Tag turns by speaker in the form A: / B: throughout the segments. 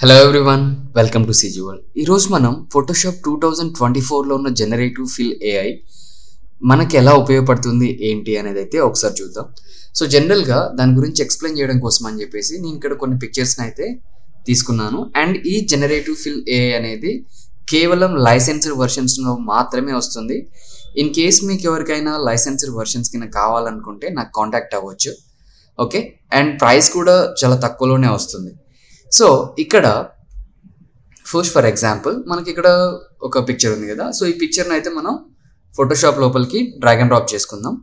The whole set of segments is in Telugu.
A: Hello everyone, welcome to సిజీ world. ఈరోజు మనం ఫోటోషాప్ 2024లో ఉన్న జనరేటివ్ ఫిల్ ఏఐ మనకి ఎలా ఉపయోగపడుతుంది ఏంటి అనేది అయితే ఒకసారి చూద్దాం. సో జనరల్గా దాని గురించి ఎక్స్ప్లెయిన్ చేయడం కోసం అని చెప్పేసి నేను ఇక్కడ కొన్ని పిక్చర్స్ని అయితే తీసుకున్నాను. అండ్ ఈ జనరేటివ్ ఫిల్ ఏఐ అనేది కేవలం లైసెన్స్డ్ వర్షన్స్లో మాత్రమే వస్తుంది. ఇన్ కేస్ మీకు ఎవరికైనా లైసెన్స్డ్ వర్షన్స్ కింద కావాలనుకుంటే నాకు కాంటాక్ట్ అవ్వచ్చు. ఓకే, అండ్ ప్రైస్ కూడా చాలా తక్కువలోనే వస్తుంది. సో ఇక్కడ ఫస్ట్ ఫర్ ఎగ్జాంపుల్ మనకి ఇక్కడ ఒక పిక్చర్ ఉంది కదా. సో ఈ పిక్చర్ని అయితే మనం ఫోటోషాప్ లోపలికి డ్రాగ్ అండ్ డ్రాప్ చేసుకుందాం.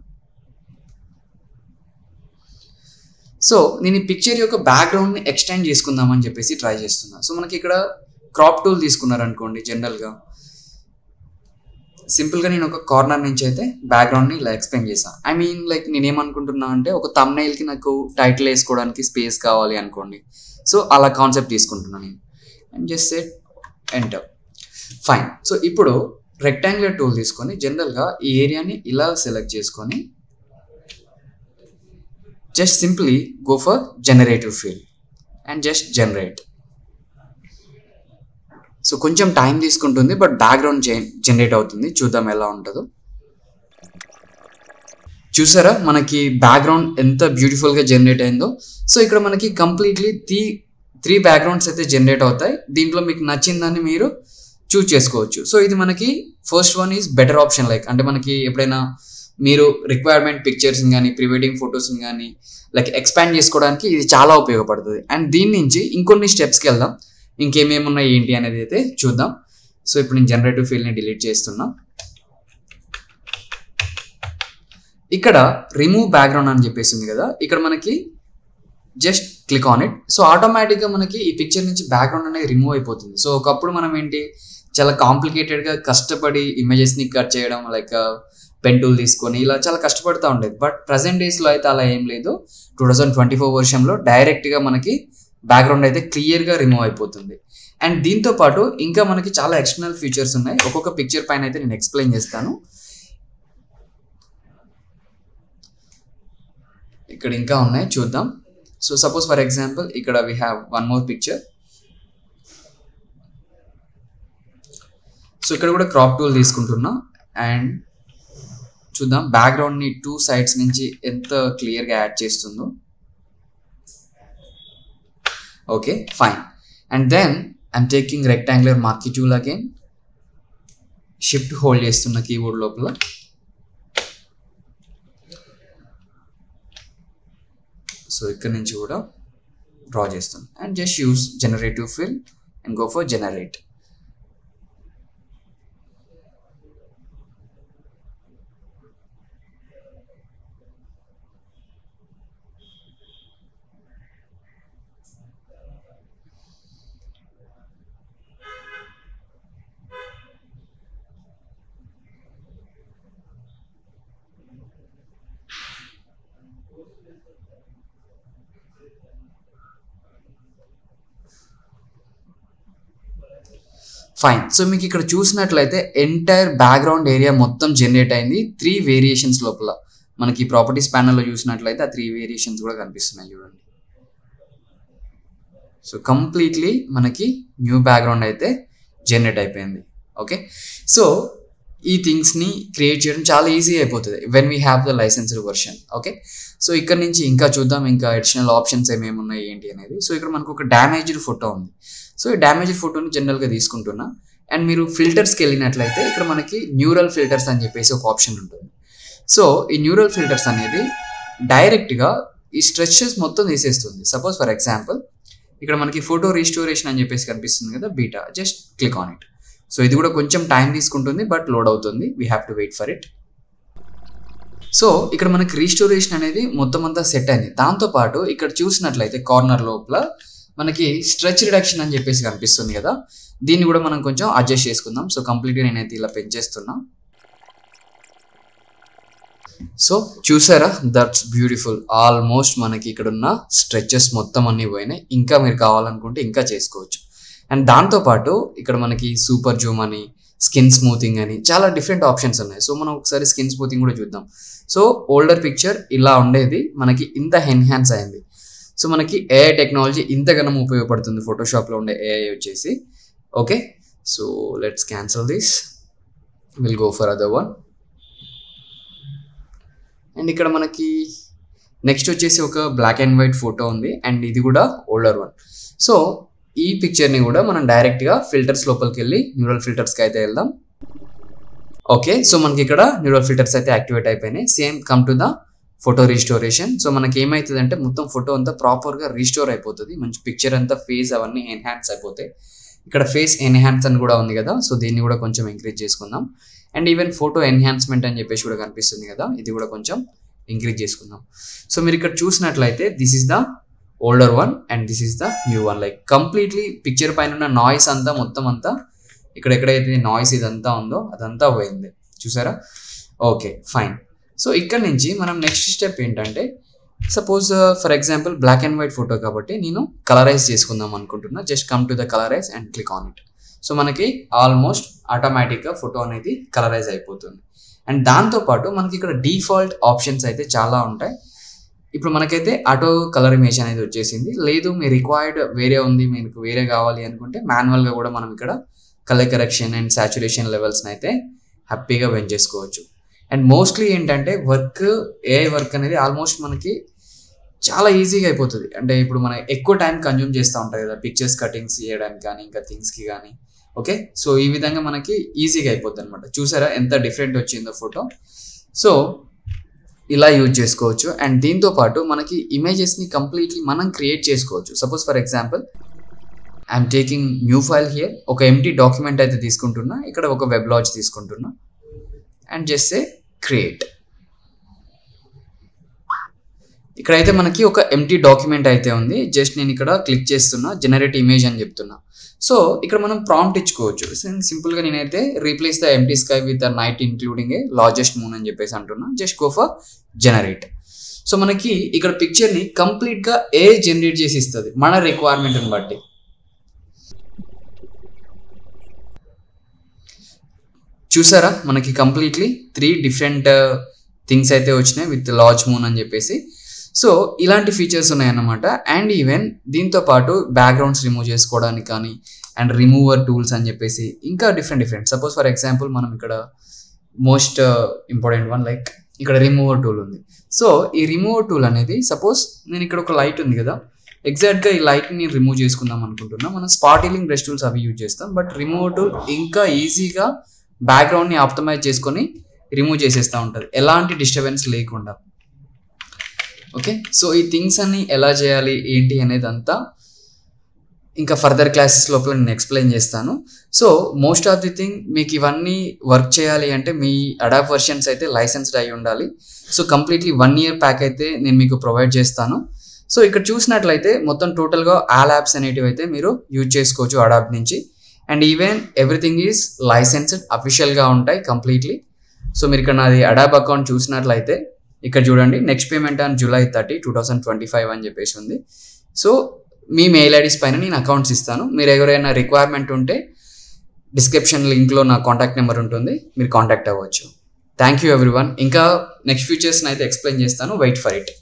A: సో నేను ఈ పిక్చర్ యొక్క బ్యాక్గ్రౌండ్ని ఎక్స్టెండ్ చేసుకుందాం అని చెప్పేసి ట్రై చేస్తున్నాను. సో మనకి ఇక్కడ క్రాప్ టూల్ తీసుకున్నారనుకోండి, జనరల్గా సింపుల్గా నేను ఒక కార్నర్ నుంచి అయితే బ్యాక్గ్రౌండ్ని ఇలా ఎక్స్ప్లెయిన్ చేశాను. ఐ మీన్ లైక్ నేనేమనుకుంటున్నా అంటే ఒక థంబ్నెయిల్కి నాకు టైటిల్ వేసుకోవడానికి స్పేస్ కావాలి అనుకోండి. సో అలా కాన్సెప్ట్ తీసుకుంటున్నాను నేను. And just set enter, fine. So ఇప్పుడు రెక్టాంగులర్ టూల్ తీసుకొని జనరల్గా ఈ ఏరియాని ఇలా సెలెక్ట్ చేసుకొని just simply go for generative fill and just generate. So కొంచెం టైం తీసుకుంటుంది, బట్ బ్యాక్గ్రౌండ్ జనరేట్ అవుతుంది. చూద్దాం ఎలా ఉంటుందో. చూసారా మనకి బ్యాక్గ్రౌండ్ ఎంత బ్యూటిఫుల్గా జనరేట్ అయిందో. సో ఇక్కడ మనకి కంప్లీట్లీ త్రీ బ్యాక్గ్రౌండ్స్ అయితే జనరేట్ అవుతాయి. దీంట్లో మీకు నచ్చిందని మీరు చూస్ చేసుకోవచ్చు. సో ఇది మనకి first one is better option. Like అంటే మనకి ఎప్పుడైనా మీరు రిక్వైర్మెంట్ పిక్చర్స్ని కానీ ప్రీ వెడ్డింగ్ ఫొటోస్ని కానీ లైక్ ఎక్స్పాండ్ చేసుకోవడానికి ఇది చాలా ఉపయోగపడుతుంది. అండ్ దీని నుంచి ఇంకొన్ని స్టెప్స్కి వెళ్దాం, ఇంకేమేమి ఉన్నాయి ఏంటి అనేది అయితే చూద్దాం. సో ఇప్పుడు నేను జనరేటివ్ ఫీల్డ్ని డిలీట్ చేస్తున్నా. ఇక్కడ రిమూవ్ బ్యాక్గ్రౌండ్ అని చెప్పేసి ఉంది కదా, ఇక్కడ మనకి just click on it. So ఆటోమేటిక్గా మనకి ఈ పిక్చర్ నుంచి బ్యాక్గ్రౌండ్ అనేది రిమూవ్ అయిపోతుంది. సో ఒకప్పుడు మనం ఏంటి చాలా కాంప్లికేటెడ్గా కష్టపడి ఇమేజెస్ని కట్ చేయడం, లైక్ పెన్ టూల్ తీసుకొని ఇలా చాలా కష్టపడుతూ ఉండేది. బట్ ప్రజెంట్ డేస్లో అయితే అలా ఏం లేదు. 2024 వర్షన్లో డైరెక్ట్గా మనకి బ్యాక్గ్రౌండ్ అయితే క్లియర్గా రిమూవ్ అయిపోతుంది. అండ్ దీంతో పాటు ఇంకా మనకి చాలా ఎక్స్టర్నల్ ఫీచర్స్ ఉన్నాయి. ఒక్కొక్క పిక్చర్ పైన అయితే నేను ఎక్స్ప్లెయిన్ చేస్తాను. ఇక్కడ ఇంకా ఉన్నాయి, చూద్దాం. సో సపోజ్ ఫర్ ఎగ్జాంపుల్ ఇక్కడ we have one more picture. So ఇక్కడ కూడా క్రాప్ టూల్ తీసుకుంటున్నా అండ్ చూద్దాం బ్యాక్గ్రౌండ్ని 2 sides నుంచి ఎంత క్లియర్గా యాడ్ చేస్తుందో. Okay, fine. And then I'm taking rectangular marquee tool again, shift hold చేస్తున్న కీబోర్డ్ లోపల. సో ఇక్కడ నుంచి కూడా డ్రా చేస్తాను and just use generative fill and go for generate. Fine. So మీకు ఇక్కడ చూసినట్లయితే ఎంటైర్ బ్యాక్గ్రౌండ్ ఏరియా మొత్తం జనరేట్ అయింది 3 వేరియేషన్స్ లోపల. మనకి ప్రాపర్టీస్ ప్యానల్లో చూసినట్లయితే ఆ 3 వేరియేషన్స్ కూడా కనిపిస్తున్నాయి, చూడండి. సో కంప్లీట్లీ మనకి న్యూ బ్యాక్గ్రౌండ్ అయితే జనరేట్ అయిపోయింది. ఓకే, సో ఈ థింగ్స్ని క్రియేట్ చేయడం చాలా ఈజీ అయిపోతుంది when we have the licensed version. Okay, so ఇక్కడ నుంచి ఇంకా చూద్దాం ఇంకా అడిషనల్ ఆప్షన్స్ ఏమేమి ఉన్నాయి ఏంటి అనేది. సో ఇక్కడ మనకు ఒక డ్యామేజ్డ్ ఫోటో ఉంది. సో ఈ డ్యామేజ్డ్ ఫోటోని జనరల్గా తీసుకుంటున్నా. అండ్ మీరు ఫిల్టర్స్కి వెళ్ళినట్లయితే ఇక్కడ మనకి న్యూరల్ ఫిల్టర్స్ అని చెప్పేసి ఒక ఆప్షన్ ఉంటుంది. సో ఈ న్యూరల్ ఫిల్టర్స్ అనేది డైరెక్ట్గా ఈ స్ట్రెచెస్ మొత్తం తీసేస్తుంది. సపోజ్ ఫర్ ఎగ్జాంపుల్ ఇక్కడ మనకి ఫోటో రీస్టోరేషన్ అని చెప్పేసి కనిపిస్తుంది కదా, beta. Just click on it. So ఇది కూడా కొంచెం టైం తీసుకుంటుంది, బట్ లోడ్ అవుతుంది. We have to wait for it. So ఇక్కడ మనకి రీస్టోరేషన్ అనేది మొత్తం అంతా సెట్ అయింది. దాంతోపాటు ఇక్కడ చూసినట్లయితే కార్నర్ లోపల మనకి స్ట్రెచ్ రిడక్షన్ అని చెప్పేసి కనిపిస్తుంది కదా, దీన్ని కూడా మనం కొంచెం అడ్జస్ట్ చేసుకుందాం. సో కంప్లీట్గా నేనైతే ఇలా పెంచేస్తున్నా. సో చూసారా, దట్స్ బ్యూటిఫుల్. ఆల్మోస్ట్ మనకి ఇక్కడ ఉన్న స్ట్రెచెస్ మొత్తం అన్నీ పోయినాయి. ఇంకా మీరు కావాలనుకుంటే ఇంకా చేసుకోవచ్చు. అండ్ దాంతోపాటు ఇక్కడ మనకి సూపర్ జూమ్ అని, స్కిన్ స్మూతింగ్ అని చాలా డిఫరెంట్ ఆప్షన్స్ ఉన్నాయి. సో మనం ఒకసారి స్కిన్ స్మూతింగ్ కూడా చూద్దాం. సో ఓల్డర్ పిక్చర్ ఇలా ఉండేది, మనకి ఇంత ఎన్హాన్స్ అయింది. సో మనకి ఏఐ టెక్నాలజీ ఇంతగానం ఉపయోగపడుతుంది ఫోటోషాప్లో ఉండే ఏఐ వచ్చేసి. Okay, so let's cancel this, will go for other one. And ఇక్కడ మనకి నెక్స్ట్ వచ్చేసి ఒక బ్లాక్ అండ్ వైట్ ఫోటో ఉంది అండ్ ఇది కూడా ఓల్డర్ వన్. సో ఈ పిక్చర్ని కూడా మనం డైరెక్ట్గా ఫిల్టర్స్ లోపలికి వెళ్ళి న్యూరల్ ఫిల్టర్స్కి అయితే వెళ్దాం. ఓకే, సో మనకి ఇక్కడ న్యూరల్ ఫిల్టర్స్ అయితే యాక్టివేట్ అయిపోయినాయి. Same come to the photo restoration. So మనకి ఏమవుతుంది అంటే మొత్తం ఫోటో అంతా ప్రాపర్గా రీస్టోర్ అయిపోతుంది, మంచి పిక్చర్ అంతా ఫేస్ అవన్నీ ఎన్హాన్స్ అయిపోతాయి. ఇక్కడ ఫేస్ ఎన్హాన్స్ అని కూడా ఉంది కదా, సో దీన్ని కూడా కొంచెం ఇంక్రీజ్ చేసుకుందాం. అండ్ ఈవెన్ ఫోటో ఎన్హాన్స్మెంట్ అని చెప్పేసి కూడా కనిపిస్తుంది కదా, ఇది కూడా కొంచెం ఇంక్రీజ్ చేసుకుందాం. సో మీరు ఇక్కడ చూసినట్లయితే this is the older one and this is the new one. Like completely picture పైన ఉన్న నాయిస్ అంతా మొత్తం అంతా ఇక్కడ ఎక్కడైతే నాయిస్ ఇదంతా ఉందో అదంతా పోయింది, చూసారా? Okay, fine. సో ఇక్కడ నుంచి మనం నెక్స్ట్ స్టెప్ ఏంటంటే, suppose for example black and white photo కాబట్టి నేను కలరైజ్ చేసుకుందాం అనుకుంటున్నా. Just come to the colourise and click on it. So మనకి ఆల్మోస్ట్ ఆటోమేటిక్గా ఫోటో అనేది కలరైజ్ అయిపోతుంది. అండ్ దాంతోపాటు మనకి ఇక్కడ డిఫాల్ట్ ఆప్షన్స్ అయితే చాలా ఉంటాయి. ఇప్పుడు మనకైతే ఆటో కలర్ ఇమేజ్ అనేది వచ్చేసింది. లేదు మీ రిక్వైర్డ్ వేరే ఉంది, మీకు వేరే కావాలి అనుకుంటే మాన్యువల్గా కూడా మనం ఇక్కడ కలర్ కరెక్షన్ అండ్ సాచురేషన్ లెవెల్స్ని అయితే హ్యాపీగా పెంచేసుకోవచ్చు. అండ్ మోస్ట్లీ ఏంటంటే ఏఐ వర్క్ అనేది ఆల్మోస్ట్ మనకి చాలా ఈజీగా అయిపోతుంది. అంటే ఇప్పుడు మనం ఎక్కువ టైం కన్జ్యూమ్ చేస్తూ ఉంటాయి కదా పిక్చర్స్ కటింగ్స్ చేయడానికి కానీ ఇంకా థింగ్స్కి కానీ. ఓకే, సో ఈ విధంగా మనకి ఈజీగా అయిపోద్ది అనమాట. చూసారా ఎంత డిఫరెంట్ వచ్చిందో ఫోటో. సో ఇలా యూజ్ చేసుకోవచ్చు. అండ్ దీంతో పాటు మనకి ఇమేజెస్ని కంప్లీట్లీ మనం క్రియేట్ చేసుకోవచ్చు. Suppose for example I'm taking new file here. ఒక ఎంటీ డాక్యుమెంట్ అయితే తీసుకుంటున్నా, ఇక్కడ ఒక వెబ్ లాంచ్ తీసుకుంటున్నా అండ్ జస్ట్ సే క్రియేట్. ఇక్కడైతే మనకి ఒక ఎంటీ డాక్యుమెంట్ అయితే ఉంది. జస్ట్ నేను ఇక్కడ క్లిక్ చేస్తున్నా, జనరేట్ ఇమేజ్ అని చెప్తున్నా. సో ఇక్కడ మనం ప్రాంప్ట్ ఇచ్చుకోవచ్చు. సింపుల్గా నేనైతే replace the empty sky with the night including a largest moon అని చెప్పేసి అంటున్నా. Just go for generate. So మనకి ఇక్కడ పిక్చర్ని కంప్లీట్గా ఏఐ జనరేట్ చేసి ఇస్తుంది మన రిక్వైర్మెంట్ని బట్టి. చూసారా మనకి కంప్లీట్లీ 3 డిఫరెంట్ థింగ్స్ అయితే వచ్చినాయి విత్ లార్జ్ మూన్ అని చెప్పేసి. సో ఇలాంటి ఫీచర్స్ ఉన్నాయన్నమాట. అండ్ ఈవెన్ దీంతో పాటు బ్యాక్గ్రౌండ్స్ రిమూవ్ చేసుకోవడానికి కానీ అండ్ రిమూవర్ టూల్స్ అని చెప్పేసి ఇంకా డిఫరెంట్. సపోజ్ ఫర్ ఎగ్జాంపుల్ మనం ఇక్కడ మోస్ట్ ఇంపార్టెంట్ వన్ లైక్ ఇక్కడ రిమూవర్ టూల్ ఉంది. సో ఈ రిమూవర్ టూల్ అనేది సపోజ్ నేను ఇక్కడ ఒక లైట్ ఉంది కదా, ఎగ్జాక్ట్గా ఈ లైట్ని రిమూవ్ చేసుకుందాం అనుకుంటున్నా. మనం స్పాటిలింగ్ బ్రష్ టూల్స్ అవి యూజ్ చేస్తాం, బట్ రిమూవర్ టూల్ ఇంకా ఈజీగా బ్యాక్గ్రౌండ్ని ఆప్టిమైజ్ చేసుకొని రిమూవ్ చేసేస్తూ ఉంటుంది ఎలాంటి డిస్టర్బెన్స్ లేకుండా. ఓకే, సో ఈ థింగ్స్ అన్ని ఎలా చేయాలి ఏంటి అనేది అంతా ఇంకా ఫర్దర్ క్లాసెస్ లోపల నేను ఎక్స్ప్లెయిన్ చేస్తాను. So most of the thing మీకు ఇవన్నీ వర్క్ చేయాలి అంటే మీ అడాప్ వర్షన్స్ అయితే లైసెన్స్డ్ అయి ఉండాలి. సో కంప్లీట్లీ 1 year ప్యాక్ అయితే నేను మీకు ప్రొవైడ్ చేస్తాను. సో ఇక్కడ చూసినట్లయితే మొత్తం టోటల్గా ఆల్ యాప్స్ అనేటివి అయితే మీరు యూజ్ చేసుకోవచ్చు అడాప్ నుంచి. And even everything is licensed అఫీషియల్గా ఉంటాయి కంప్లీట్లీ. సో మీరు ఇక్కడ నాది అడాప్ అకౌంట్ చూసినట్లయితే ఇక్కడ చూడండి నెక్స్ట్ పేమెంట్ ఆన్ July 30, 2025 అని చెప్పేసి ఉంది. సో మీ మెయిల్ ఐడీస్ పైన నేను అకౌంట్స్ ఇస్తాను. మీరు ఎవరైనా రిక్వైర్మెంట్ ఉంటే డిస్క్రిప్షన్ లింక్లో నా కాంటాక్ట్ నెంబర్ ఉంటుంది, మీరు కాంటాక్ట్ అవ్వచ్చు. Thank you everyone. ఇంకా నెక్స్ట్ ఫీచర్స్ని అయితే ఎక్స్ప్లెయిన్ చేస్తాను, వెయిట్ ఫర్ ఇట్.